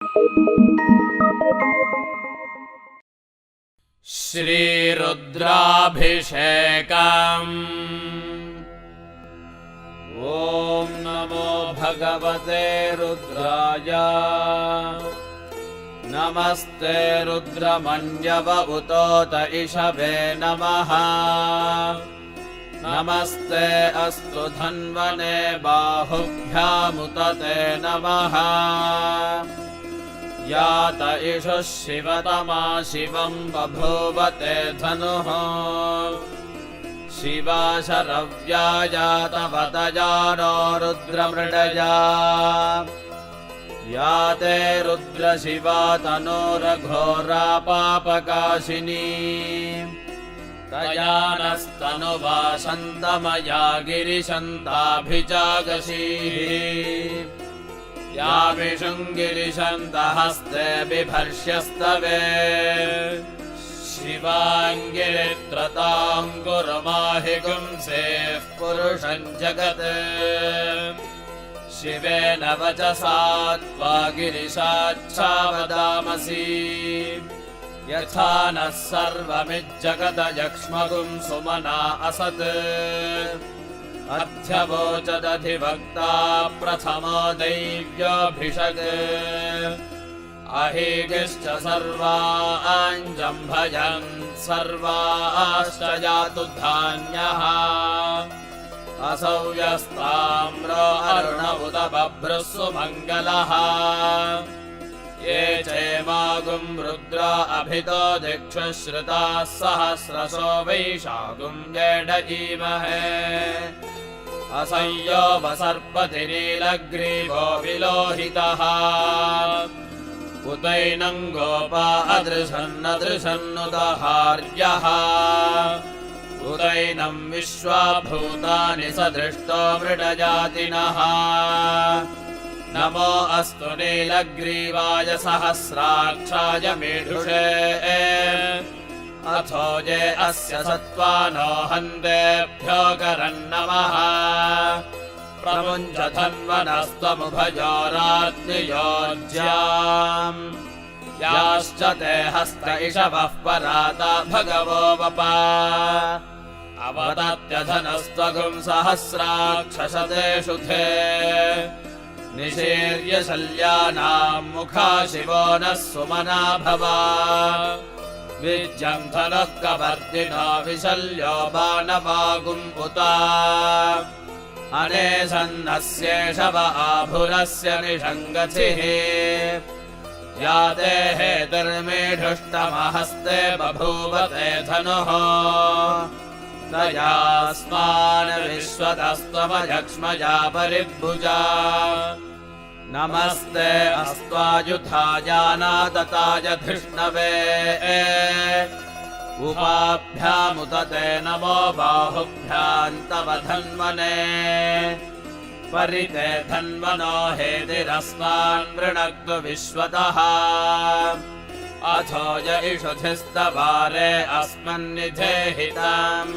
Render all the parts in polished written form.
श्रीरुद्राभिषेकम्। ॐ नमो भगवते रुद्राय। नमस्ते रुद्रमन्यवउतोत इषवे नमः। नमस्ते अस्तु धन्वने बाहुभ्यामुत ते नमः। यात इषुः शिवतमा शिवं बभूवते धनुः। शिवा शरव्या जातवतया नो रुद्रमृडया। या ते रुद्रशिवा तनोरघोरा पापकाशिनी। तया नस्तनुवासन्तमया गिरिशन्ताभिजागशीः। या विशुङ्गिरिशन्तहस्ते बिभर्ष्यस्तवे। शिवाङ्गिरित्रताङ्कुरुमाहिगुंसेः पुरुषं जगत्। शिवेन वचसा त्वा गिरिशाच्छावदामसि। यथा नः सर्वमिज्जगदजक्ष्मगुं सुमना असत्। अध्यवोचदधिवक्ता प्रथमो दैव्योऽभिषग्। अहीगिश्च सर्वाञ्जम्भयन् सर्वाश्च जातु धान्यः। असौ यस्ताम्रो अरुण उत बभ्रुः सुमङ्गलः। ये चेमागुं रुद्रा अभितो दिक्षुः श्रुताः सहस्रशो वैशागुं जेडजीमहे। असंयो वसर्पतिनीलग्रीवो विलोहितः। उतैनं गोपा अदृशन्नदृशन्नुदहार्यः। उदैनं विश्वा भूतानि सदृष्टो मृडजातिनः। नमो अस्तु नीलग्रीवाय सहस्राक्षाय मीढुषे। अथो ये अस्य सत्त्वानो हन्तेभ्यो करन्नमः। प्रमुञ्चधन्वनस्त्वमुभयोरात्नियोज्याम्। याश्च ते हस्त इषवः पराता भगवो वपा। अवदत्यधनस्त्वगुं सहस्राक्षशतेषु ते। निशीर्य शल्यानां मुखा शिवो नः सुमना भवा। विज्यं धनुः कवर्दिनो विशल्यो बाणवागुं पुता। अनेशन्नस्येषव आभुरस्य निषङ्गचिः। या ते हेतुर्मीढुष्टमहस्ते बभूवते धनुः। तयास्मान् विश्वतस्त्वमजक्ष्मजा परिभुजा। नमस्ते अस्त्वायुधायानादताय धृष्णवे। उपाभ्यामुत ते नमो बाहुभ्यां तव धन्वने। परिते धन्वनो हेतिरस्मान् वृणक्तु विश्वतः। अथो य इषुधिस्तवारे अस्मन्निधेहितम्।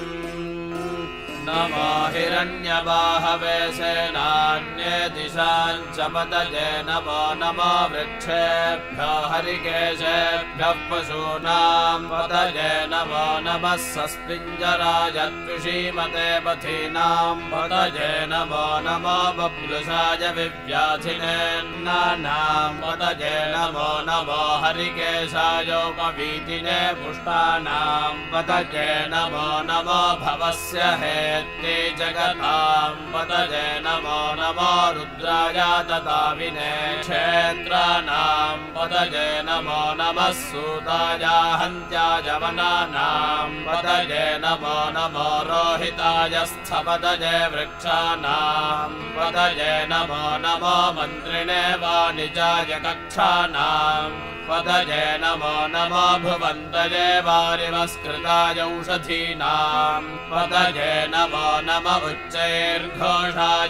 नमो हिरण्यबाहवे सेनान्ये दिशां च पतये। नमो नमो वृक्षेभ्यो हरिकेशेभ्यः पशूनां पतये। नमो नमः सस्पिञ्जराय द्विषीमते पथीनां पतये। नमो नमो बभ्रुषाय विव्याधिनेन्नानां पतये। नमो नमो हरिकेशायोपवीतिने पुष्टानां पतये। नमो नमो भवस्य हेत्ते जगतां पतये। नमो नमो रुद्राय तताविने क्षेत्राणां पतये। नमो नमः सूताय हन्त्याय वनानां पतये। नमो नमो रोहिताय स्थपतये वृक्षाणां पतये। नमो नमो मन्त्रिणे वाणिजाय कक्षाणां पतये। नमो नमो भुवन्तये वारिवस्कृताय औषधीनां पतये। नमो नम उच्चैर्घोषाय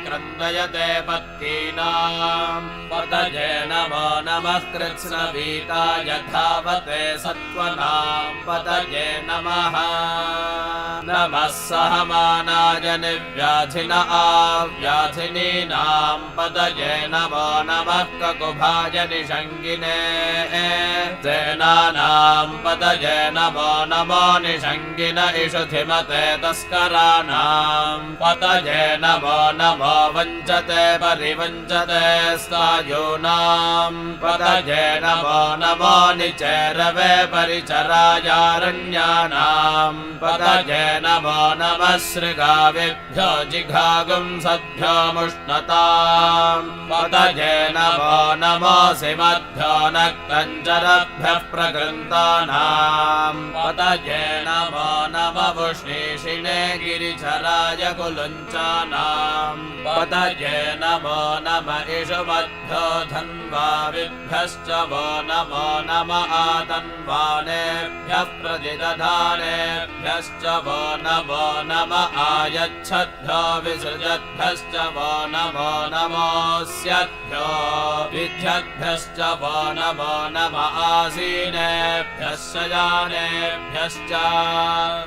क्रन्दयते पत्कीनां पतये। नमो नमः कृत्स्नवीताय धावते सत्त्वनां पतये नमः नमः सहमानाय निर्व्याधिन आव्याधिनीनां पतये नमो नमः ककुभाय निषङ्गिने सेनानां पतये नमो नमो निषङ्गिन इषुधिमते तस्कराणां पतये नमो नमो वञ्चते परिवञ्चते स्थायूनां पतये नमो नमो निचेरवे परिचरायारण्यानां पतये नमो नमः शृगावेभ्यो जिघागुं सद्भ्यो मुष्णतां पतये नमो नमोऽसिमद्भ्यो नक्तञ्जरभ्यः प्रकृन्तानां पतये नमो नमः वृष्णीषिणे गिरिचराय कुलुञ्चानां पतये नमो नम इषुमद्भ्यो धन्वाविभ्यश्च वो नमो नम आतन्वानेभ्यः प्रतिदधानेभ्यश्च वो नमो नम आयच्छद्भ्यो विसृजद्भ्यश्च वो नमो नमोऽस्यद्भ्यो विद्यद्भ्यश्च वो नमो नम आसीनेभ्यः शयानेभ्यश्च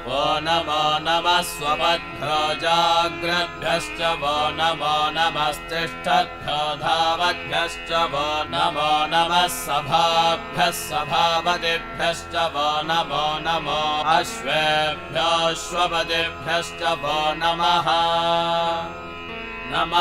वो नमो नमः स्वपद्भ्यो जाग्रद्भ्यश्च वो नमो नमस्तिष्ठद्भ्यो धावद्भ्यश्च वो नमो नमः सभाभ्यः सभापतिभ्यश्च वो नमो नमो अश्वेभ्योऽश्वपतिभ्यश्च वो नमः नम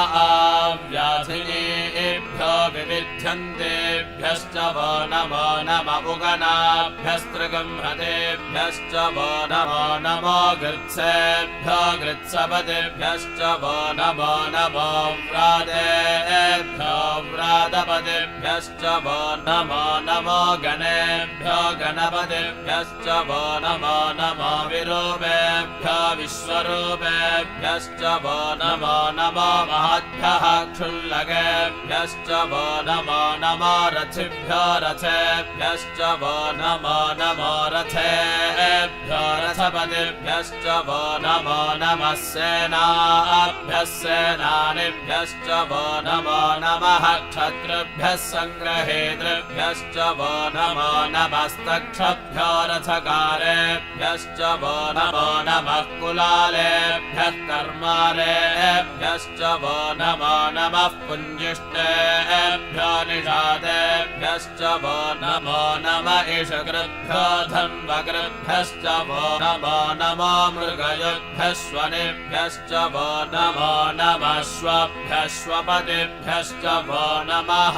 आव्याधिनेभ्यो विविध्यन्तेभ्यश्च वो नमो नम उगनाभ्यस्त्रिगम्हतेभ्यश्च वो नमो नमो गृत्सेभ्यो गृत्सपतिभ्यश्च वो नमो नमो व्रातेभ्यो व्रातपतिभ्यश्च वो नमो नमो गणेभ्यो गणपतिभ्यश्च वो नमो नमो विरूपेभ्यो विश्वरूपेभ्यश्च वो नमो नमो महद्भ्यः क्षुल्लकेभ्यश्च वो नमो नमो रथिभ्यो रथेभ्यश्च वो नमो नमो रथेभ्यो रथपतिभ्यश्च वो नमो नमः सेनाभ्यः सेनानिभ्यश्च वो नमो नमः क्षत्रिभ्यः सङ्ग्रहेतृभ्यश्च वो नमो नमस्तक्षभ्यो रथकारेभ्यश्च वो नमो नमः कुलालेभ्यः कर्मारेभ्यश्च वो नमो नमः पुञ्जिष्टेभ्यो निषादेभ्यश्च वो नमो नम इषकृभ्यो धन्वकृभ्यश्च वो नमो नमो मृगयुद्भ्यश्वनिभ्यश्च वो नमो नमः श्वभ्यश्वपतिभ्यश्च वो नमः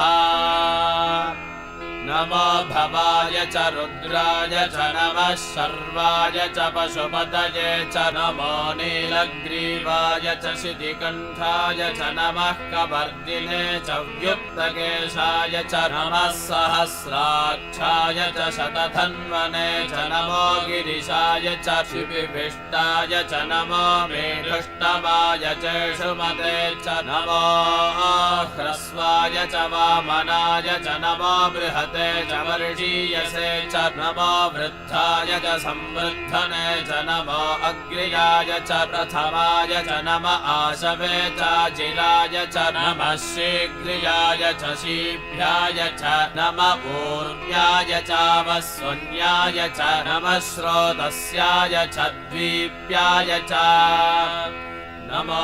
नमो भवाय च रुद्राय च नमः शर्वाय च पशुपतये च नमो नीलग्रीवाय च शितिकण्ठाय च नमः कपर्दिने च व्युत्तकेशाय च नमः सहस्राक्षाय च शतधन्वने च नमो गिरिशाय च शिपिभिष्टाय च नमो मेढुष्टमाय च षुमते च नमो ह्रस्वाय च वामनाय च नमो बृहते च वर्षीयसे च नमो वृद्धाय च संवृद्धने च नमो अग्र्याय च प्रथमाय च नम आशवे च चिराय च नमः शीघ्र्याय च शीभ्याय च नम ऊर्व्याय च वस्वन्याय च नमः स्रोतस्याय च द्वीप्याय च नमो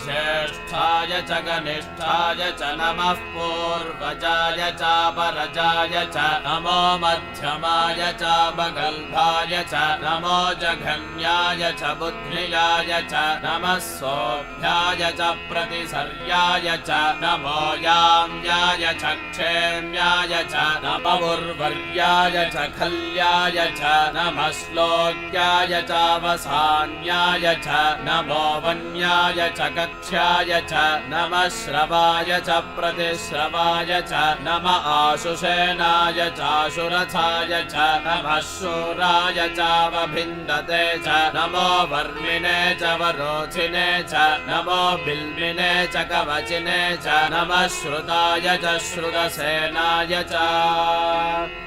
ज्येष्ठाय च कनिष्ठाय च नमः पूर्वजाय च परजाय च नमो मध्यमाय च बगल्भाय च नमो जघन्याय च बुद्ध्याय च नमः सोऽभ्याय च प्रतिसर्याय च नमो याम्याय च क्षेम्याय च नमो उर्वर्याय च खल्याय च नमः श्लोक्याय च वसान्याय च नमो वन्याय च कक्ष्याय च नमः श्रवाय च प्रतिश्रवाय च नम आशुषेनाय चाशुरथाय च नमः शूराय चावभिन्दते च नमो वर्मिणे च वरोचिने च नमो बिल्मिने च कवचिने च नमः श्रुताय च श्रुतसेनाय च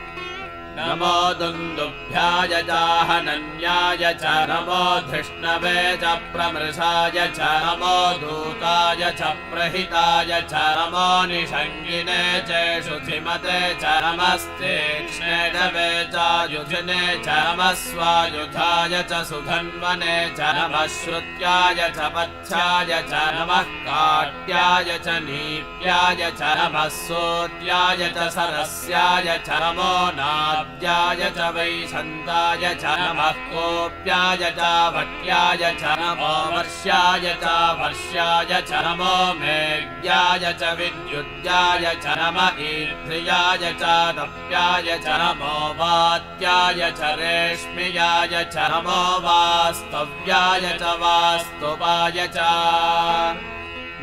नमो दुन्दुभ्याय चाहनन्याय च नमो धृष्णवे च प्रमृषाय च नमो दूताय च प्रहिताय च नमो निषङ्गिने च शुचिमते च नमस्तीक्ष्णेडवे च युधिने च नमस्वायुधाय च सुधन्वने च नमः श्रुत्याय च पथ्याय च नमः काट्याय च नीप्याय च नमः सोत्याय च सरस्याय च नमो नाद्याय च वैशन्ताय च नमः कोप्याय च भट्याय च नमो वर्ष्याय च वर्ष्याय च नमो मेघ्याय च विद्युद्याय च नमः ईर्ध्याय च तप्याय च नमो वात्याय च रेश्म्याय च नमो वास्तव्याय च वास्तुपाय च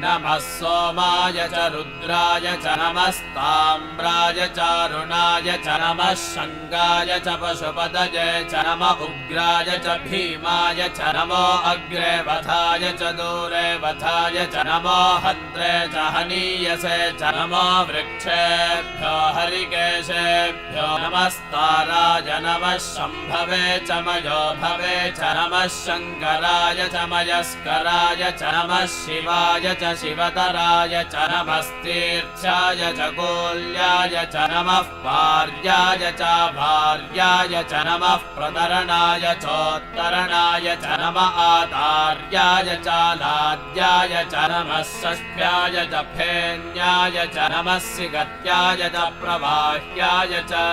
नमः सोमाय च रुद्राय च नमस्ताम्राय च अरुणाय च नमः शङ्गाय च पशुपतये च नमः उग्राय च भीमाय च नमो अग्रे वधाय च दूरे वधाय च नमो हन्त्रे च हनीयसे च नमो वृक्षेभ्यो हरिकेशेभ्यो नमस्ताराय नमः शम्भवे च मयो भवे च नमः शङ्कराय च मयस्कराय च नमः शिवाय च शिवतराय च नमस्तीर्थ्याय च कोल्याय च नमः पार्याय च भार्याय च नमः प्रतरणाय चोत्तरणाय च नमः आतार्याय च लाद्याय च नमः षष्ठ्याय च फेन्याय च नमः सिगत्याय च प्रवाह्याय च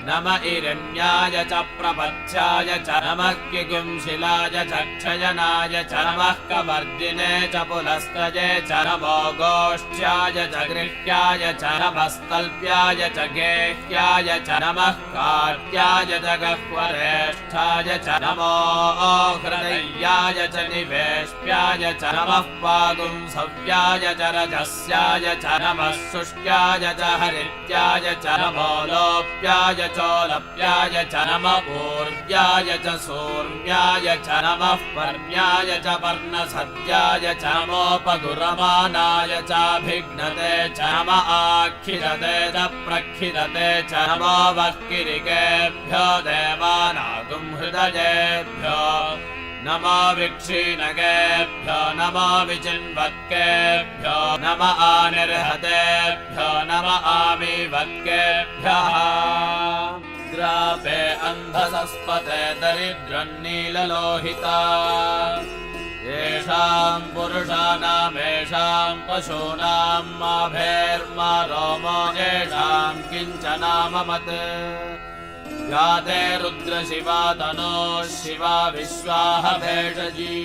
नम इरण्याय च प्रपथ्याय च नमः किगुंशिलाय च क्षयनाय च नमः कवर्दिने च पुलस्तये च नमो गोष्ठ्याय च गृह्याय च नमस्तल्प्याय च गेह्याय च नमः कार्याय च गह्वरेष्ठाय च नमो हृदयाय च निवेश्याय च नमः पागुंसव्याय च रजस्याय च नमः शुष्याय च हरित्याय च नमो लोप्याय चोलप्याय च नमः पूर्व्याय च सूर्याय च नमः पर्ण्याय च पर्णसद्याय च नमोपगुरमानाय चाभिघ्नते च नमः आखिरते च प्रखिरते च नमो वक्किरिकेभ्यो देवानागुंहृदयेभ्यो नमो विक्षीणकेभ्यो नमो विचिन्वक्केभ्यो नमः आनिर्हतेभ्यो नमः आमीवक्केभ्यः द्रापे अन्धसस्पते दरिद्रन्नीललोहिता येषां पुरुषाणामेषां पशूनां माभेर्मा रोमो येषां किञ्चनाममत् या ते रुद्रशिवा तनोः शिवा विश्वाह भेषजी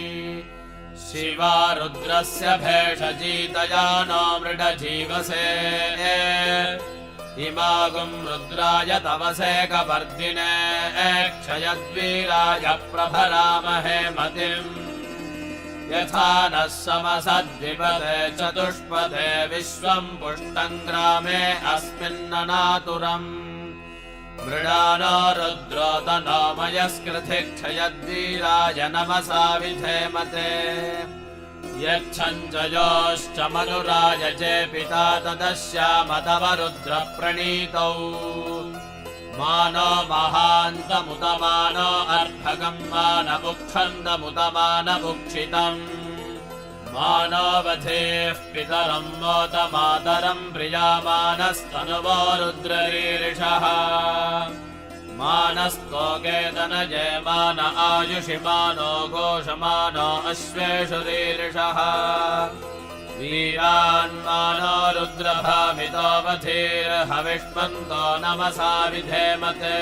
शिवा रुद्रस्य भेषजी तया नो मृडजीवसे इमागुं रुद्राय तवसे कवर्दिने क्षयद्वीराय प्रभरामहे मतिम् यथा नः समसद्विपदे चतुष्पदे विश्वं पुष्टं ग्रामे अस्मिन्ननातुरम् मृडानो रुद्रो तनोमयस्कृति क्षयद्वीराय नमसा विधेमते यच्छञ्चयोश्च मनुराय चे पिता तदस्यामतव रुद्रप्रणीतौ मानो महान्तमुतमानो अर्भगं मानमुक्षन्तमुतमानमुक्षितम् मानो वधेः पितरं मोतमातरं प्रियामानस्तनुवो रुद्ररीरिषः मानस्तोकेतनये मान आयुषि मानो घोषमानो अश्वेषु रीरिषः वीरान्मानो रुद्रभामितो वधीर्हविष्मन्तो नमसा विधेमते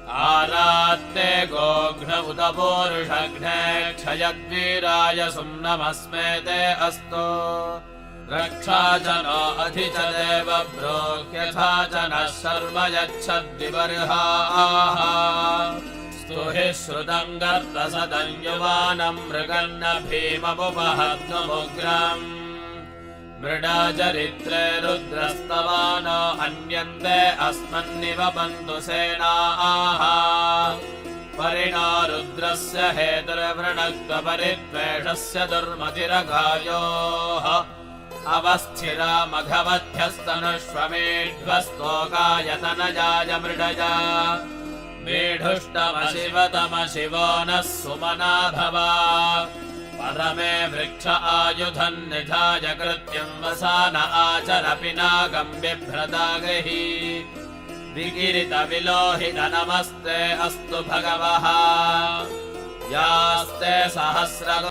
आरात्ते गोघ्न उत पूरुषघ्ने क्षयद्वीराय सुम्नमस्मेते अस्तु रक्षा च नो अधि च देव ब्रोह्यथा च नः शर्म यच्छद्विबर्हाः स्तुहि श्रुतं गर्तसदं युवानं मृगन्न भीममुपहत्नुमुग्रम् मृडाचरित्रे रुद्रस्तवानो हन्यन्ते अस्मन्निव बन्तु सेनाः परिणो रुद्रस्य हेतुर्वृणक्तपरिद्वेषस्य दुर्मतिरघायोः अवस्थिरामघवध्यस्तनुष्वमेढ्वस्तोकायतनजाय मृडय मेढुष्टमशिवतमशिवो नः सुमना भव परमे वृक्ष आयुधन् निधाय कृत्यं वसान आचर पिनाकं बिभ्रदागहि विकीरितविलोहित नमस्ते अस्तु भगवः यास्ते सहस्र